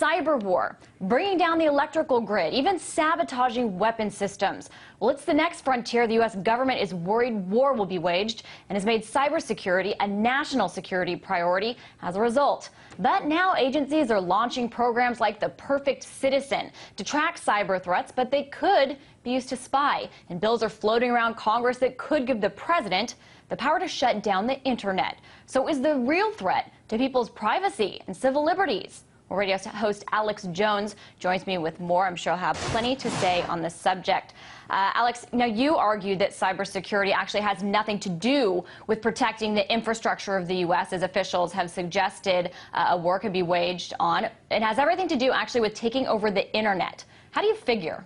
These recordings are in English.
cyber war, bringing down the electrical grid, even sabotaging weapon systems. Well, it's the next frontier. The U.S. government is worried war will be waged and has made cybersecurity a national security priority as a result. But now agencies are launching programs like the Perfect Citizen to track cyber threats, but they could be used to spy. And bills are floating around Congress that could give the president the power to shut down the internet. So is the real threat to people's privacy and civil liberties? Well, radio host Alex Jones joins me with more. I'm sure he'll have plenty to say on this subject. Alex, now you argue that cybersecurity actually has nothing to do with protecting the infrastructure of the U.S., as officials have suggested a war could be waged on. It has everything to do actually with taking over the internet. How do you figure?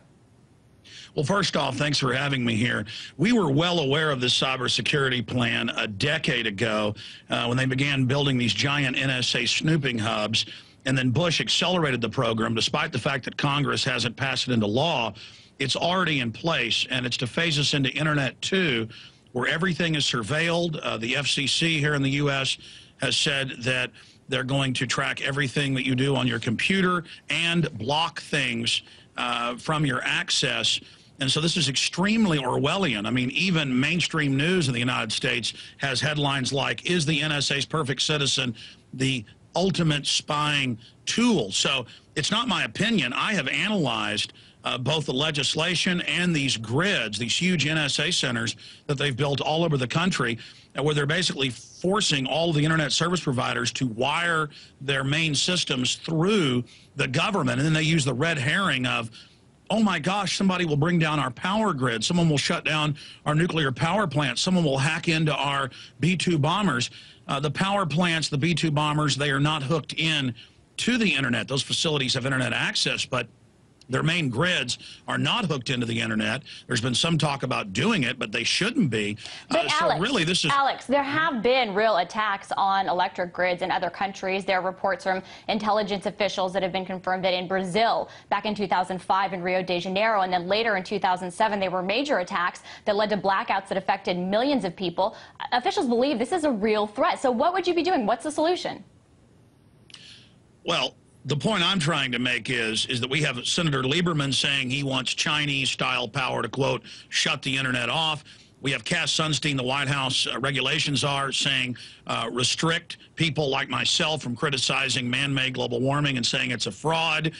Well, first off, thanks for having me here. We were well aware of this cybersecurity plan a decade ago when they began building these giant NSA snooping hubs, and then Bush accelerated the program despite the fact that Congress hasn't passed it into law. It's already in place, and it's to phase us into Internet 2, where everything is surveilled. The FCC here in the U.S. has said that they're going to track everything that you do on your computer and block things from your access. And so this is extremely Orwellian. I mean, even mainstream news in the United States has headlines like, "Is the NSA's Perfect Citizen the ultimate spying tool?" So it's not my opinion. I have analyzed both the legislation and these grids, these huge NSA centers that they've built all over the country, where they're basically forcing all of the internet service providers to wire their main systems through the government. And then they use the red herring of, oh my gosh, somebody will bring down our power grid. Someone will shut down our nuclear power plants. Someone will hack into our B-2 bombers. The power plants, the B-2 bombers, they are not hooked in to the internet. Those facilities have internet access, but their main grids are not hooked into the internet. There's been some talk about doing it, but they shouldn't be. But Alex, so really, this is Alex, there have been real attacks on electric grids in other countries. There are reports from intelligence officials that have been confirmed that in Brazil, back in 2005 in Rio de Janeiro, and then later in 2007, there were major attacks that led to blackouts that affected millions of people. Officials believe this is a real threat. So what would you be doing? What's the solution? Well, the point I'm trying to make is that we have Senator Lieberman saying he wants Chinese-style power to, quote, shut the internet off. We have Cass Sunstein, the White House regulations are saying restrict people like myself from criticizing man-made global warming and saying it's a fraud,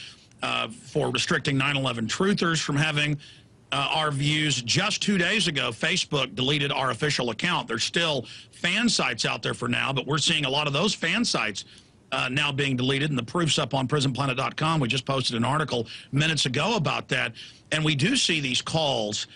for restricting 9/11 truthers from having our views. Just 2 days ago, Facebook deleted our official account. There's still fan sites out there for now, but we're seeing a lot of those fan sites now being deleted, and the proof's up on prisonplanet.com. We just posted an article minutes ago about that. And we do see these calls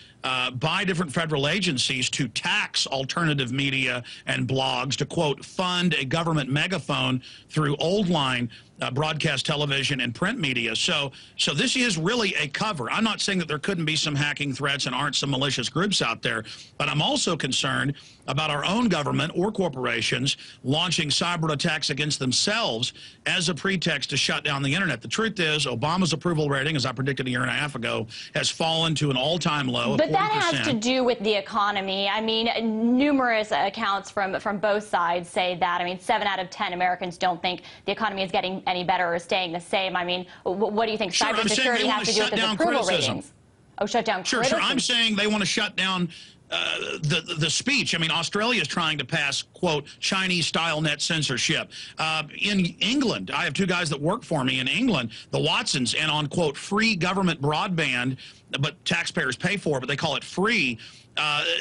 by different federal agencies to tax alternative media and blogs to, quote, fund a government megaphone through old line broadcast television and print media. So this is really a cover. I'm not saying that there couldn't be some hacking threats and aren't some malicious groups out there, but I'm also concerned about our own government or corporations launching cyber attacks against themselves as a pretext to shut down the internet. The truth is, Obama's approval rating, as I predicted a year and a half ago, has fallen to an all-time low of 40%. But that has to do with the economy. I mean, numerous accounts from both sides say that. I mean, 7 out of 10 Americans don't think the economy is getting any better or staying the same. I mean, what do you think cybersecurity has to do with the approval ratings? Oh, shut down criticism. Sure. I'm saying they want to shut down the speech. I mean, Australia is trying to pass, quote, Chinese-style net censorship. In England, I have 2 guys that work for me in England, the Watsons, and on, quote, free government broadband, but taxpayers pay for it, but they call it free.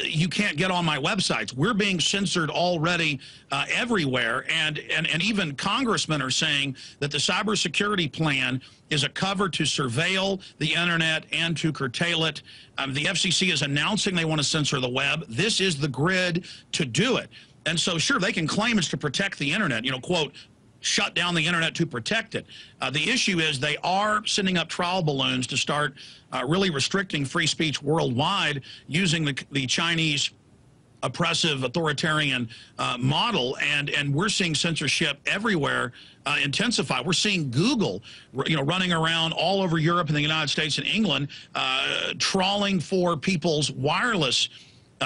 You can't get on my websites. We're being censored already everywhere, and even congressmen are saying that the cybersecurity plan is a cover to surveil the internet and to curtail it. The FCC is announcing they want to censor the web. This is the grid to do it. And so, sure, they can claim it's to protect the internet, you know, quote, shut down the internet to protect it. The issue is they are sending up trial balloons to start really restricting free speech worldwide using the Chinese oppressive authoritarian model, and we're seeing censorship everywhere intensify. We're seeing Google, you know, running around all over Europe and the United States and England, trawling for people's wireless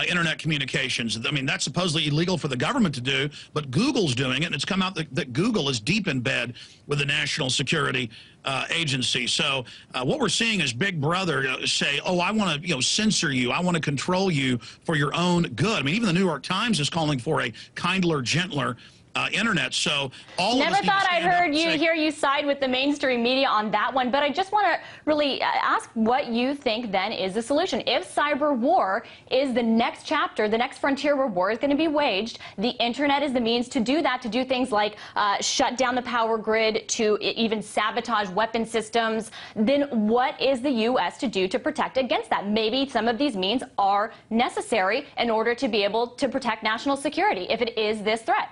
internet communications. I mean, that's supposedly illegal for the government to do, but Google's doing it, and it's come out that Google is deep in bed with the National Security Agency. So what we're seeing is Big Brother say, oh, I want to censor you. I want to control you for your own good. I mean, even the New York Times is calling for a kindler, gentler internet. So all Never of us thought I'd hear you side with the mainstream media on that one, but I just want to really ask what you think then is the solution. If cyber war is the next chapter, the next frontier where war is going to be waged, the internet is the means to do that, to do things like shut down the power grid, to even sabotage weapon systems, then what is the U.S. to do to protect against that? Maybe some of these means are necessary in order to be able to protect national security if it is this threat.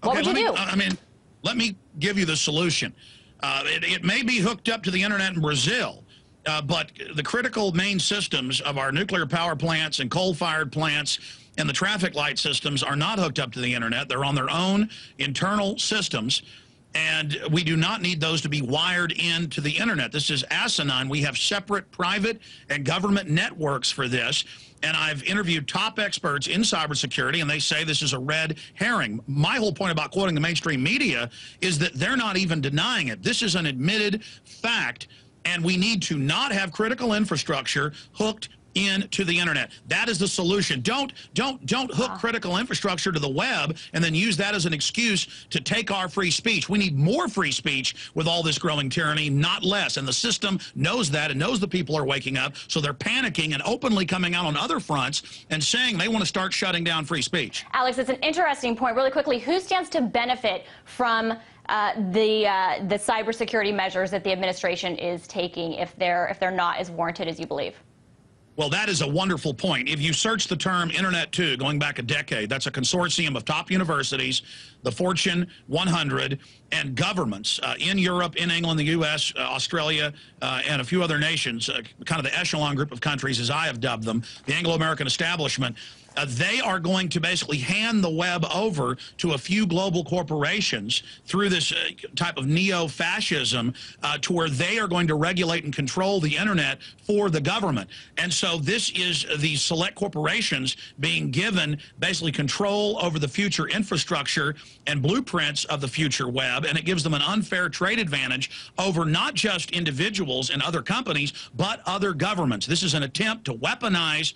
What would you do? I mean, let me give you the solution. It may be hooked up to the internet in Brazil, but the critical main systems of our nuclear power plants and coal-fired plants and the traffic light systems are not hooked up to the internet. They're on their own internal systems, and we do not need those to be wired into the internet. This is asinine. We have separate private and government networks for this. And I've interviewed top experts in cybersecurity, and they say this is a red herring. My whole point about quoting the mainstream media is that they're not even denying it. This is an admitted fact, and we need to not have critical infrastructure hooked into the internet. That is the solution. Don't hook critical infrastructure to the web and then use that as an excuse to take our free speech. We need more free speech with all this growing tyranny, not less. And the system knows that and knows the people are waking up, so they're panicking and openly coming out on other fronts and saying they want to start shutting down free speech. Alex, it's an interesting point. Really quickly, who stands to benefit from the cybersecurity measures that the administration is taking if they're not as warranted as you believe? Well, that is a wonderful point. If you search the term Internet 2, going back a decade, that's a consortium of top universities, the Fortune 100, and governments in Europe, in England, the U.S., Australia, and a few other nations, kind of the echelon group of countries, as I have dubbed them, the Anglo-American establishment. They are going to basically hand the web over to a few global corporations through this type of neo-fascism to where they are going to regulate and control the internet for the government. And so this is the select corporations being given basically control over the future infrastructure and blueprints of the future web, and it gives them an unfair trade advantage over not just individuals and other companies, but other governments. This is an attempt to weaponize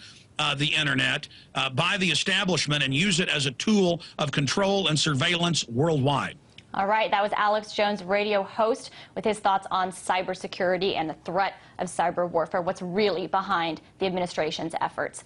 the internet by the establishment and use it as a tool of control and surveillance worldwide. All right, that was Alex Jones, radio host, with his thoughts on cybersecurity and the threat of cyber warfare, what's really behind the administration's efforts.